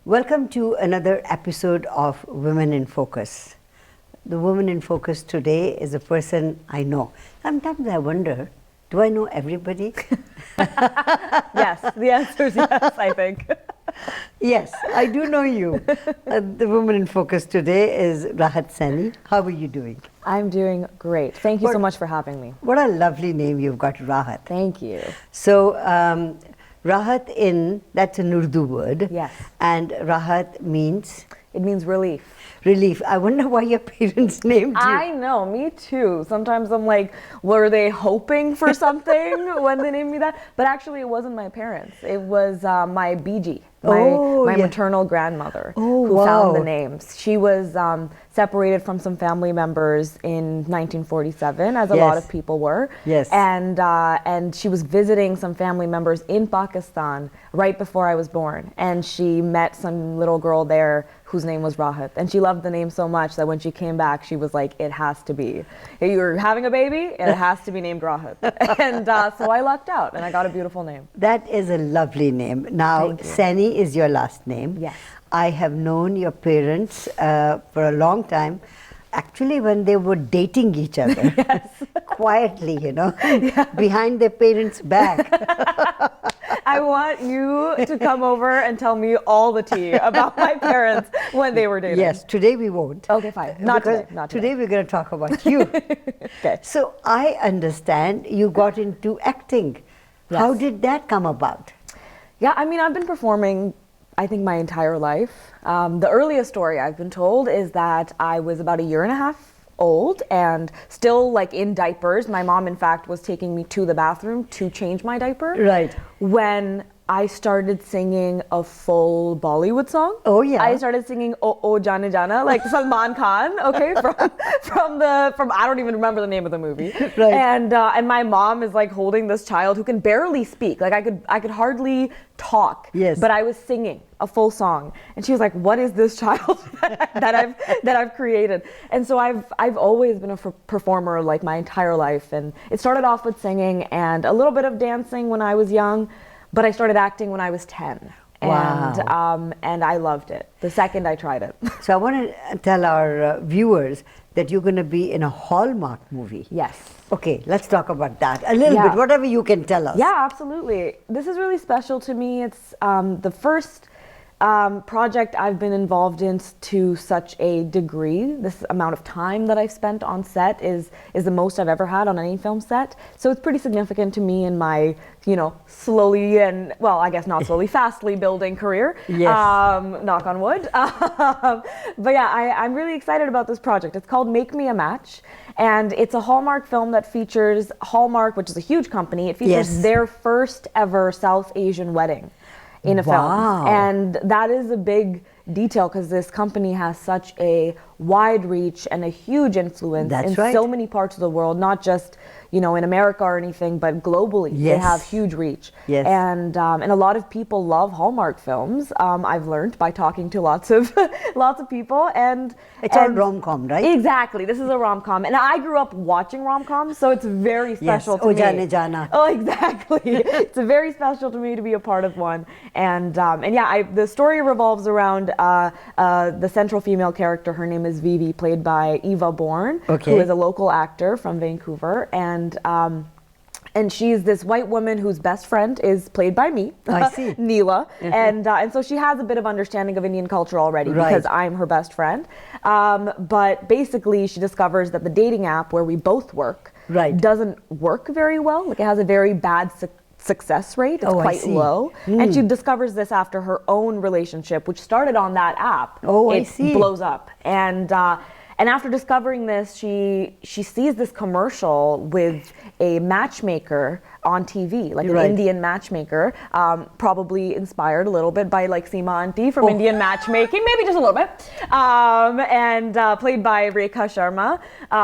Welcome to another episode of Women in Focus. The woman in focus today is a person I know. Sometimes I wonder, do I know everybody? Yes, the answer is yes, I think. Yes, I do know you. The woman in focus today is Rahat Saini. How are you doing? I'm doing great. Thank you so much for having me. What a lovely name you've got, Rahat. Thank you. So, Rahat that's an Urdu word. Yes. And Rahat means? It means relief. Relief. I wonder why your parents named you. I know, me too. Sometimes I'm like, were they hoping for something when they named me that? But actually it wasn't my parents. It was my Biji, my maternal grandmother who found the names. She was separated from some family members in 1947, as a lot of people were. Yes. And she was visiting some family members in Pakistan right before I was born. And she met some little girl there whose name was Rahat. And she loved the name so much that when she came back, she was like, it has to be. You're having a baby, and it has to be named Rahat. And so I lucked out, and I got a beautiful name. That is a lovely name. Now, Saini is your last name. Yes. I have known your parents for a long time. Actually, when they were dating each other, quietly, behind their parents' back. I want you to come over and tell me all the tea about my parents when they were dating. Yes, today we won't. Okay, fine. Not today. Today we're going to talk about you. Okay. So I understand you got into acting. Yes. How did that come about? Yeah, I mean, I've been performing, I think, my entire life. The earliest story I've been told is that I was about 1.5 years old and still like in diapers. My mom, in fact, was taking me to the bathroom to change my diaper. Right. When I started singing a full Bollywood song. Oh yeah. I started singing Oh Jana Jana, like Salman Khan, okay, from I don't even remember the name of the movie. Right. And my mom is like holding this child who can barely speak. Like I could hardly talk. Yes. But I was singing a full song, and she was like, "What is this child that I've created?" And so I've always been a performer like my entire life, and it started off with singing and a little bit of dancing when I was young. But I started acting when I was 10. Wow. And I loved it the second I tried it. So I want to tell our viewers that you're going to be in a Hallmark movie. Yes. Okay, let's talk about that a little bit, whatever you can tell us. Yeah, absolutely. This is really special to me. It's the first project I've been involved in to such a degree. This amount of time that I've spent on set is the most I've ever had on any film set. So it's pretty significant to me in my, slowly and, well, I guess not slowly, fastly building career. Yes. Knock on wood. But yeah, I'm really excited about this project. It's called Make Me a Match. And it's a Hallmark film that features Hallmark, which is a huge company. It features their first ever South Asian wedding in a film. And that is a big detail because this company has such a wide reach and a huge influence in so many parts of the world, not just in America or anything, but globally. They have huge reach. Yes. And a lot of people love Hallmark films. I've learned by talking to lots of people, and it's all rom-com, right? Exactly. This is a rom-com, and I grew up watching rom-coms, so it's very special to me. Jane Jana. Oh, exactly. It's very special to me to be a part of one, and yeah, the story revolves around the central female character. Her name is Vivi, played by Eva Bourne, who is a local actor from Vancouver, and she's this white woman whose best friend is played by me, Neela, and so she has a bit of understanding of Indian culture already because I'm her best friend. But basically, she discovers that the dating app where we both work doesn't work very well. Like, it has a very bad success rate. It's quite low. And she discovers this after her own relationship, which started on that app. It blows up. And after discovering this, she sees this commercial with a matchmaker on TV, like an Indian matchmaker, probably inspired a little bit by like Seema Auntie from Indian matchmaking, maybe just a little bit, and played by Rekha Sharma,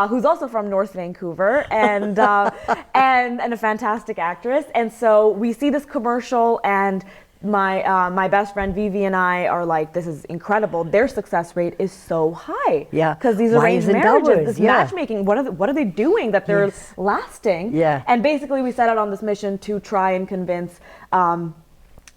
who's also from North Vancouver, and a fantastic actress. And so we see this commercial, and my best friend Vivi and I are like, this is incredible. Their success rate is so high. Yeah. Because these arranged marriages, this matchmaking, what are they doing that they're lasting? Yeah. And basically we set out on this mission to try and convince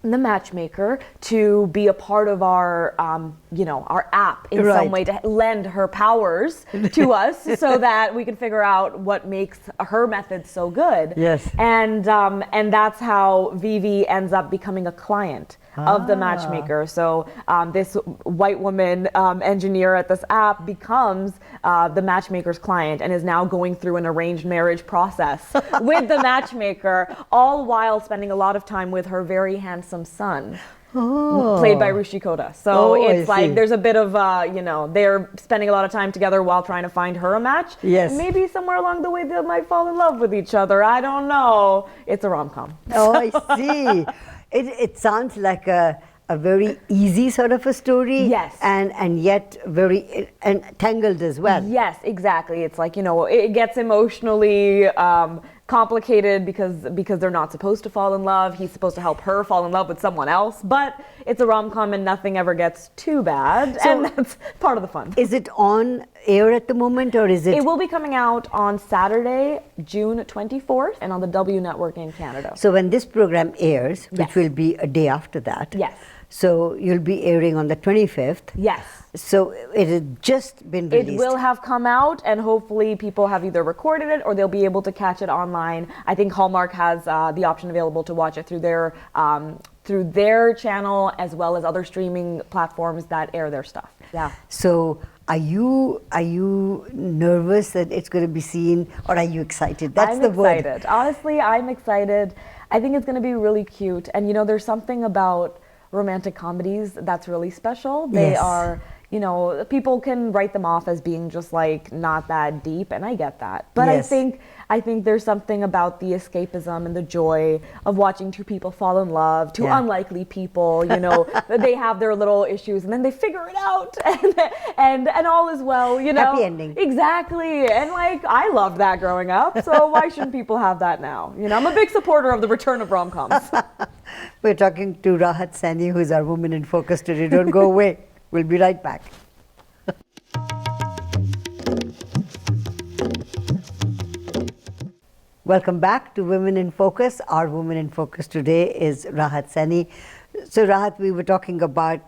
the matchmaker to be a part of our, our app in some way, to lend her powers to us so that we can figure out what makes her method so good. Yes. And that's how Vivi ends up becoming a client of the matchmaker. So this white woman engineer at this app becomes the matchmaker's client and is now going through an arranged marriage process with the matchmaker, all while spending a lot of time with her very handsome son. Played by Rishi Koda. So it's like there's a bit of, they're spending a lot of time together while trying to find her a match. Yes. And maybe somewhere along the way they might fall in love with each other. I don't know. It's a rom-com. Oh, I see. It sounds like a very easy sort of a story. Yes. And yet very entangled as well. Yes, exactly. It's like, it gets emotionally complicated because they're not supposed to fall in love. He's supposed to help her fall in love with someone else, but it's a rom-com and nothing ever gets too bad, and that's part of the fun. Is it on air at the moment, or is it? It will be coming out on Saturday, June 24th, and on the W Network in Canada. So when this program airs, which Yes. will be a day after that. Yes. So you'll be airing on the 25th. Yes. So it has just been released. It will have come out, and hopefully people have either recorded it or they'll be able to catch it online. I think Hallmark has the option available to watch it through their channel, as well as other streaming platforms that air their stuff. Yeah. So are you nervous that it's going to be seen, or are you excited? That's the word. I'm excited. Honestly, I'm excited. I think it's going to be really cute. And there's something about romantic comedies that's really special. They Yes. are, people can write them off as being just like not that deep, and I get that. But Yes. I think there's something about the escapism and the joy of watching two people fall in love, two Yeah. unlikely people, they have their little issues and then they figure it out and all is well, Happy ending. Exactly. And I loved that growing up, so why shouldn't people have that now? I'm a big supporter of the return of rom-coms. We're talking to Rahat Saini, who's our Woman in Focus today. Don't go away. We'll be right back. Welcome back to Women in Focus. Our Woman in Focus today is Rahat Saini. So Rahat, we were talking about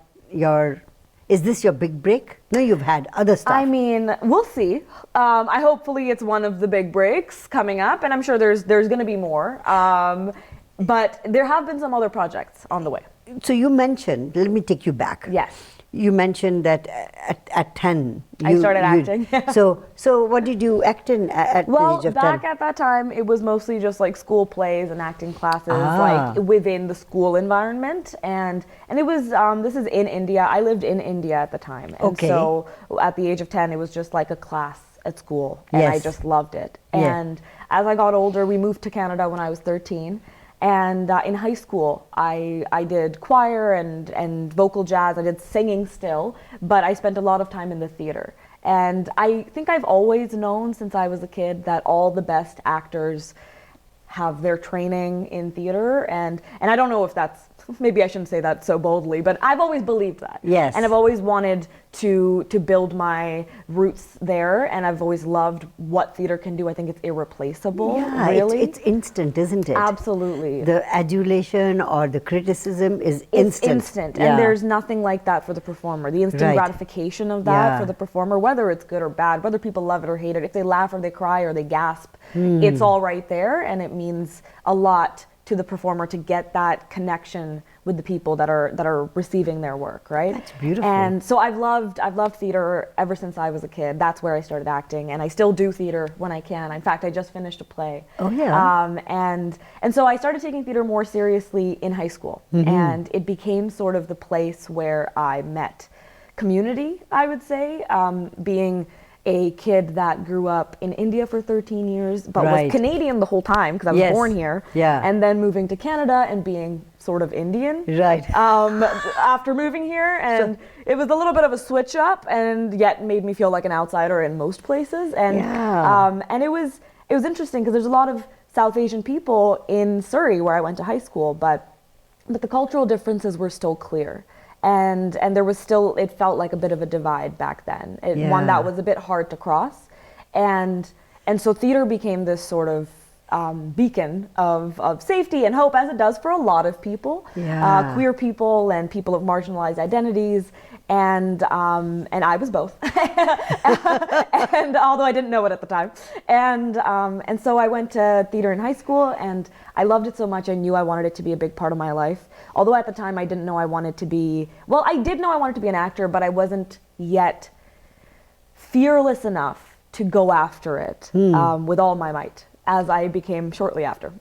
is this your big break? No, you've had other stuff. I mean, we'll see. Hopefully it's one of the big breaks coming up, and I'm sure there's going to be more. But there have been some other projects on the way. So you mentioned, let me take you back. Yes. You mentioned that at 10. I started acting. So what did you act in at the age of 10? Back at that time, it was mostly just like school plays and acting classes, like within the school environment. And it was, this is in India. I lived in India at the time. And so at the age of 10, it was just like a class at school. And I just loved it. Yeah. And as I got older, we moved to Canada when I was 13. And in high school, I did choir and vocal jazz. I did singing still, but I spent a lot of time in the theater. And I think I've always known since I was a kid that all the best actors have their training in theater. And I don't know if that's, maybe I shouldn't say that so boldly, but I've always believed that. Yes. And I've always wanted to build my roots there, and I've always loved what theater can do. I think it's irreplaceable, really. It's instant, isn't it? Absolutely. The adulation or the criticism is It's instant. instant, and there's nothing like that for the performer. The instant gratification of that for the performer, whether it's good or bad, whether people love it or hate it, if they laugh or they cry or they gasp, it's all right there, and it means a lot to the performer to get that connection with the people that are receiving their work, right? That's beautiful. And so I've loved theater ever since I was a kid. That's where I started acting, and I still do theater when I can. In fact, I just finished a play. Oh yeah. And so I started taking theater more seriously in high school, and it became sort of the place where I met community, I would say, being a kid that grew up in India for 13 years, but was Canadian the whole time because I was born here. Yeah. And then moving to Canada and being sort of Indian. Right. After moving here, and it was a little bit of a switch up, and yet made me feel like an outsider in most places. And and it was interesting because there's a lot of South Asian people in Surrey where I went to high school, but the cultural differences were still clear. And there was still, it felt like a bit of a divide back then. One that was a bit hard to cross. And so theater became this sort of beacon of safety and hope, as it does for a lot of people, queer people and people of marginalized identities. And I was both, and although I didn't know it at the time, and so I went to theater in high school, and I loved it so much I knew I wanted it to be a big part of my life. Although at the time I didn't know I wanted to be, well, I did know I wanted to be an actor, but I wasn't yet fearless enough to go after it with all my might, as I became shortly after.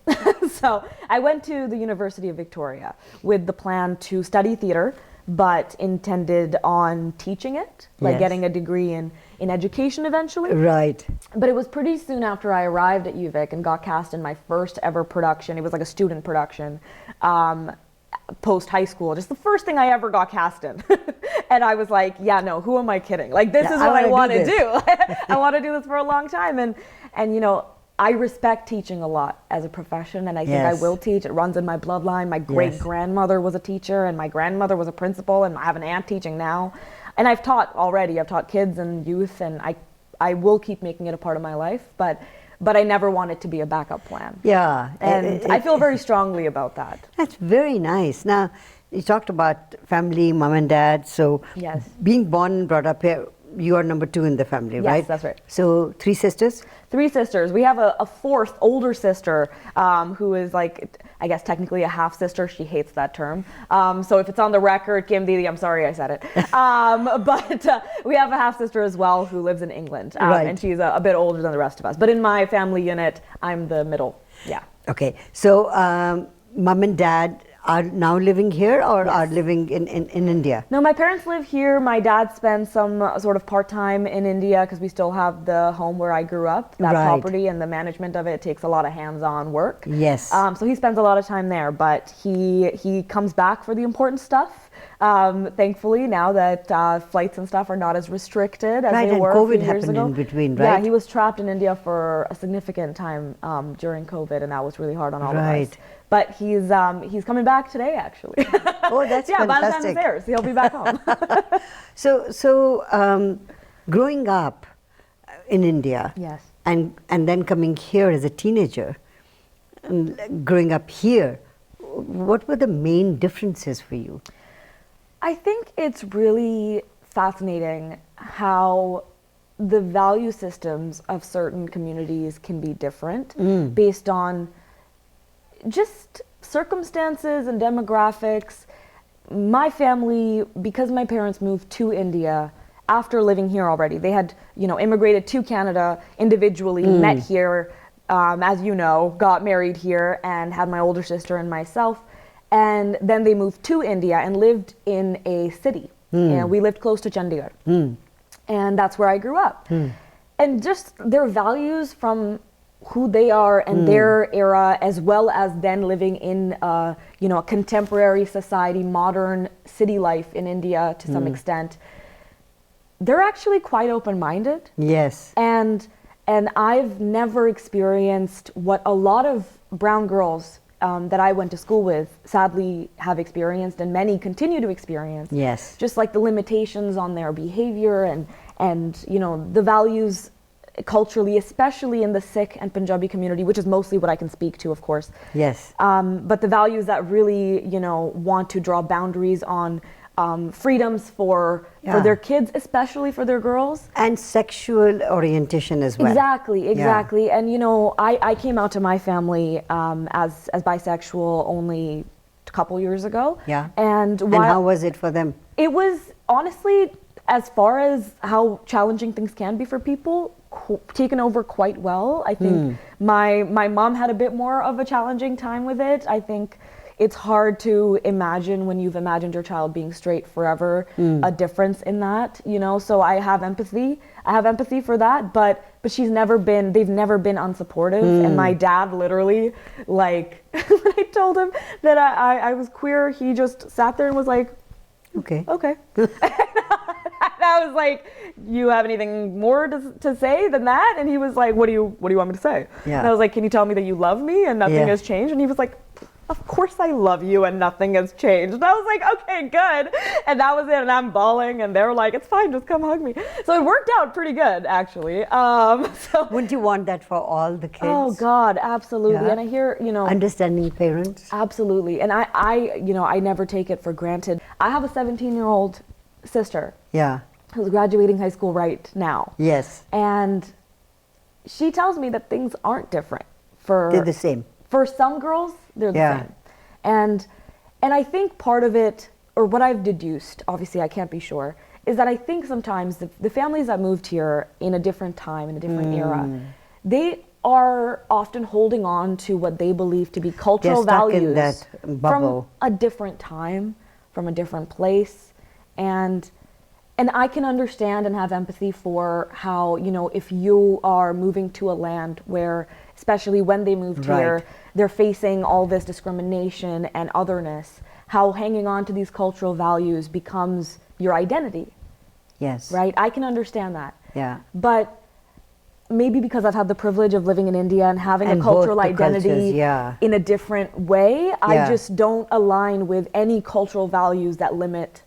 So I went to the University of Victoria with the plan to study theater, but intended on teaching it, like getting a degree in education eventually. Right. But it was pretty soon after I arrived at UVic and got cast in my first ever production. It was like a student production, post high school, just the first thing I ever got cast in. And I was like, yeah, no, who am I kidding? Like, this is what I want to do. I want to do this for a long time. And you know, I respect teaching a lot as a profession, and I think I will teach. It runs in my bloodline. My great-grandmother was a teacher, and my grandmother was a principal, and I have an aunt teaching now. And I've taught already. I've taught kids and youth, and I will keep making it a part of my life, but I never want it to be a backup plan. Yeah. And I feel very strongly about that. That's very nice. Now, you talked about family, mom and dad, so being born and brought up here, you are number 2 in the family, right? Yes, that's right. So 3 sisters? 3 sisters. We have a fourth older sister who is like, I guess technically a half sister. She hates that term. So if it's on the record, Kim Didi, I'm sorry I said it. But we have a half sister as well who lives in England. And she's a bit older than the rest of us. But in my family unit, I'm the middle. Yeah. Okay. So mom and dad are now living here or are living in India? No, my parents live here. My dad spends some sort of part-time in India because we still have the home where I grew up. That property and the management of it takes a lot of hands-on work. Yes. So he spends a lot of time there, but he comes back for the important stuff. Thankfully, now that flights and stuff are not as restricted as they were COVID a few years happened ago. in between, right? Yeah, he was trapped in India for a significant time during COVID, and that was really hard on all of us. But he's coming back today, actually. Oh, that's fantastic. By the time fantastic. this airs, he'll be back home. So growing up in India, and then coming here as a teenager, and growing up here, what were the main differences for you? I think it's really fascinating how the value systems of certain communities can be different based on just circumstances and demographics. My family, because my parents moved to India after living here already, they had, immigrated to Canada individually, met here, as you know, got married here and had my older sister and myself. And then they moved to India and lived in a city. And we lived close to Chandigarh. And that's where I grew up. And just their values from who they are and their era, as well as then living in a contemporary society, modern city life in India to some extent, they're actually quite open-minded. Yes. And I've never experienced what a lot of brown girls that I went to school with sadly have experienced, and many continue to experience. Yes. Just like the limitations on their behavior and the values culturally, especially in the Sikh and Punjabi community, which is mostly what I can speak to, of course. Yes. But the values that really, want to draw boundaries on freedoms for their kids, especially for their girls. And sexual orientation as well. Exactly. Yeah. And, I came out to my family as bisexual only a couple years ago. Yeah. And how was it for them? It was honestly, as far as how challenging things can be for people, taken over quite well. I think my mom had a bit more of a challenging time with it. I think it's hard to imagine when you've imagined your child being straight forever, a difference in that, so I have empathy. I have empathy for that, but they've never been unsupportive. And my dad literally, like, when I told him that I was queer, he just sat there and was like, okay. And I was like, you have anything more to say than that? And he was like, what do you want me to say? Yeah. And I was like, can you tell me that you love me and nothing has changed? And he was like, of course I love you and nothing has changed. And I was like, okay, good. And that was it. And I'm bawling and they were like, it's fine, just come hug me. So it worked out pretty good, actually. Wouldn't you want that for all the kids? Oh God, absolutely. Yeah. And I hear, understanding parents. Absolutely. And I never take it for granted. I have a 17-year-old sister. Yeah. Who's graduating high school right now. Yes. And she tells me that things aren't different. They're the same. For some girls, they're the same. And I think part of it, or what I've deduced, obviously I can't be sure, is that I think sometimes the families that moved here in a different time, in a different era, they are often holding on to what they believe to be cultural values in that bubble. From a different time, from a different place. And I can understand and have empathy for how, if you are moving to a land where, especially when they moved here, they're facing all this discrimination and otherness, how hanging on to these cultural values becomes your identity. Yes. Right? I can understand that. Yeah. But maybe because I've had the privilege of living in India and having a cultural identity in a different way, I just don't align with any cultural values that limit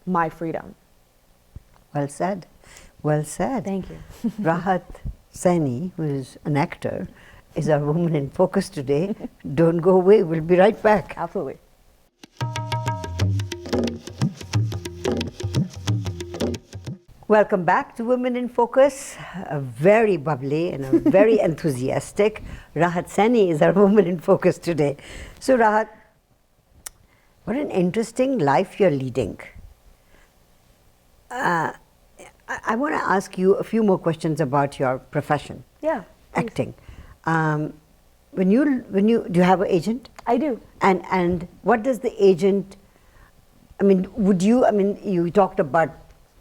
my freedom. Well said. Well said. Thank you. Rahat Saini, who is an actor, is our Woman in Focus today. Don't go away. We'll be right back. Absolutely. Welcome back to Women in Focus. A very bubbly and a very enthusiastic Rahat Saini is our Woman in Focus today. So Rahat, what an interesting life you're leading. I want to ask you a few more questions about your profession. Yeah. Acting. Do you have an agent? I do. And what does the agent, you talked about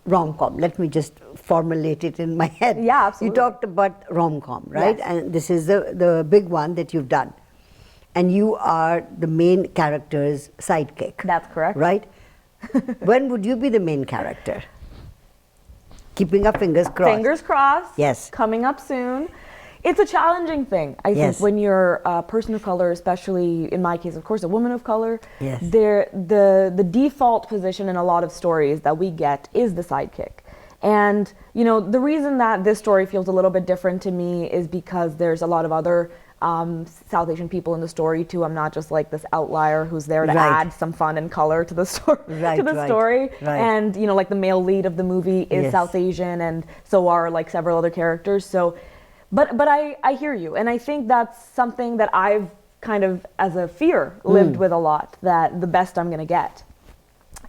rom-com. Let me just formulate it in my head. Yeah, absolutely. You talked about rom-com, right? Yes. And this is the big one that you've done. And you are the main character's sidekick. That's correct. Right? When would you be the main character? Keeping our fingers crossed. Fingers crossed. Yes. Coming up soon. It's a challenging thing, I think, when you're a person of color, especially in my case, of course, a woman of color. Yes. The default position in a lot of stories that we get is the sidekick. And, the reason that this story feels a little bit different to me is because there's a lot of other South Asian people in the story too. I'm not just like this outlier who's there to add some fun and color to the story. Story. And like the male lead of the movie is South Asian, and so are like several other characters. So, but I hear you, and I think that's something that I've kind of as a fear lived with a lot. That the best I'm gonna get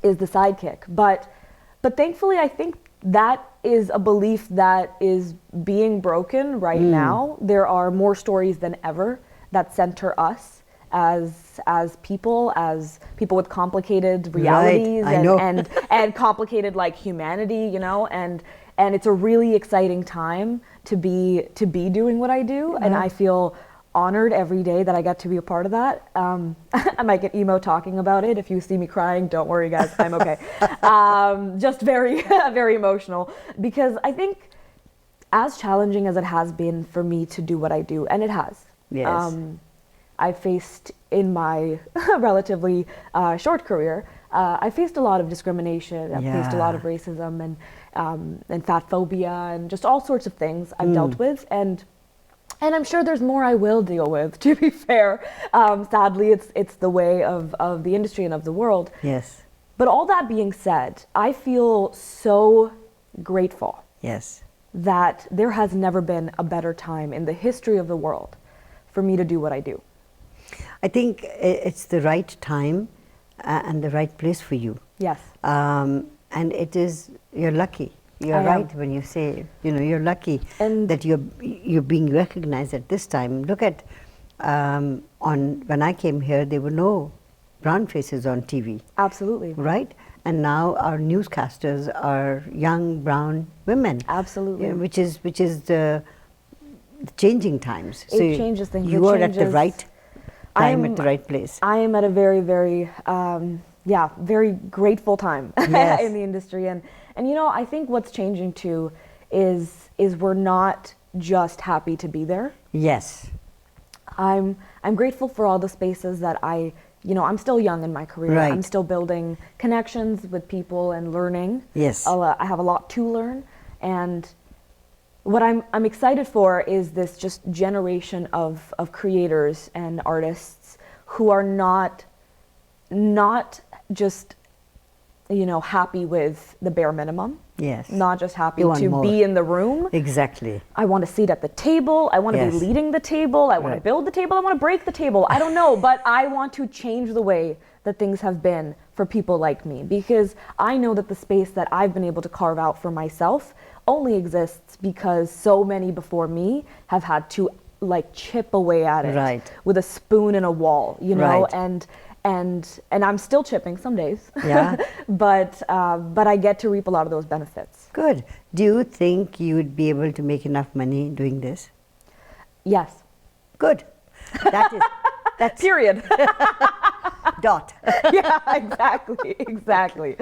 is the sidekick. But thankfully, I think that is a belief that is being broken right now. There are more stories than ever that center us as people with complicated realities and complicated like humanity, and it's a really exciting time to be doing what I do, and I feel honored every day that I get to be a part of that. I might get emo talking about it. If you see me crying, don't worry guys, I'm okay. Just very, very emotional, because I think as challenging as it has been for me to do what I do, and it has, I faced in my relatively short career, I faced a lot of discrimination, I faced a lot of racism and fat phobia and just all sorts of things I've dealt with, and I'm sure there's more I will deal with, to be fair. Sadly, it's the way of the industry and of the world. Yes. But all that being said, I feel so grateful that there has never been a better time in the history of the world for me to do what I do. I think it's the right time and the right place for you. Yes. And you're lucky. You're right when you say, you're lucky that you're being recognized at this time. Look at, when I came here, there were no brown faces on TV. Absolutely. Right? And now our newscasters are young brown women. Absolutely. Which is the changing times. It changes things. You are at the right time at the right place. I am at a very, very, very grateful time in the industry. And I think what's changing too is we're not just happy to be there. Yes. I'm grateful for all the spaces that I I'm still young in my career. Right. I'm still building connections with people and learning. Yes. I have a lot to learn. And what I'm excited for is this just generation of creators and artists who are not just, happy with the bare minimum. Yes. Not just happy You to want be more. in the room. Exactly. I want a seat at the table. I want to Yes. be leading the table. I want to Right. build the table. I want to break the table. I don't know, but I want to change the way that things have been for people like me, because I know that the space that I've been able to carve out for myself only exists because so many before me have had to chip away at it Right. with a spoon in a wall, Right. and I'm still chipping some days. Yeah. but I get to reap a lot of those benefits. Good. Do you think you would be able to make enough money doing this? Yes. Good. That's Period. dot. Yeah, exactly.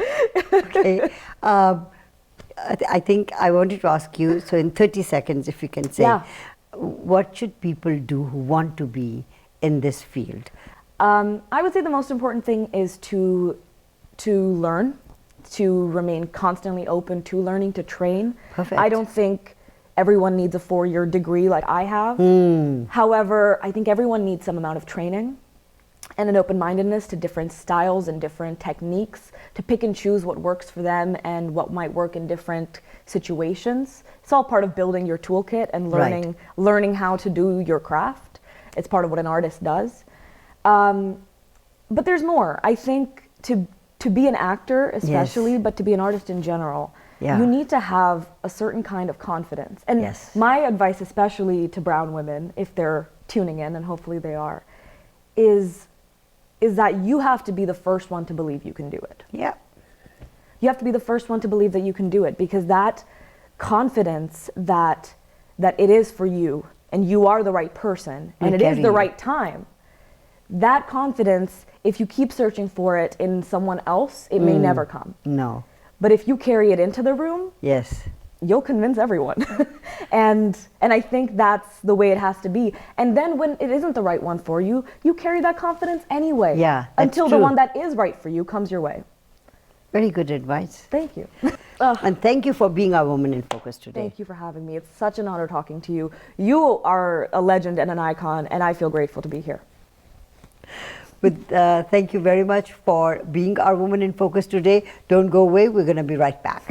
Okay. I think I wanted to ask you, so in 30 seconds, if you can say, Yeah. what should people do who want to be in this field? I would say the most important thing is to learn, to remain constantly open to learning, to train. Perfect. I don't think everyone needs a 4-year degree like I have. However, I think everyone needs some amount of training and an open-mindedness to different styles and different techniques, to pick and choose what works for them and what might work in different situations. It's all part of building your toolkit and learning how to do your craft. It's part of what an artist does. But there's more. I think to be an actor especially, Yes. but to be an artist in general, Yeah. you need to have a certain kind of confidence. And Yes. my advice, especially to brown women, if they're tuning in, and hopefully they are, is that you have to be the first one to believe you can do it. Yeah. You have to be the first one to believe that you can do it, because that confidence that it is for you and you are the right person and it is carry the you. right time, that confidence, if you keep searching for it in someone else, it may never come. No. But if you carry it into the room, Yes. you'll convince everyone. and I think that's the way it has to be. And then when it isn't the right one for you, you carry that confidence anyway. Yeah, that's until the true. one that is right for you comes your way. Very good advice. Thank you. And thank you for being our Woman in Focus today. Thank you for having me. It's such an honor talking to you. You are a legend and an icon, and I feel grateful to be here. Thank you very much for being our Woman in Focus today. Don't go away. We're going to be right back.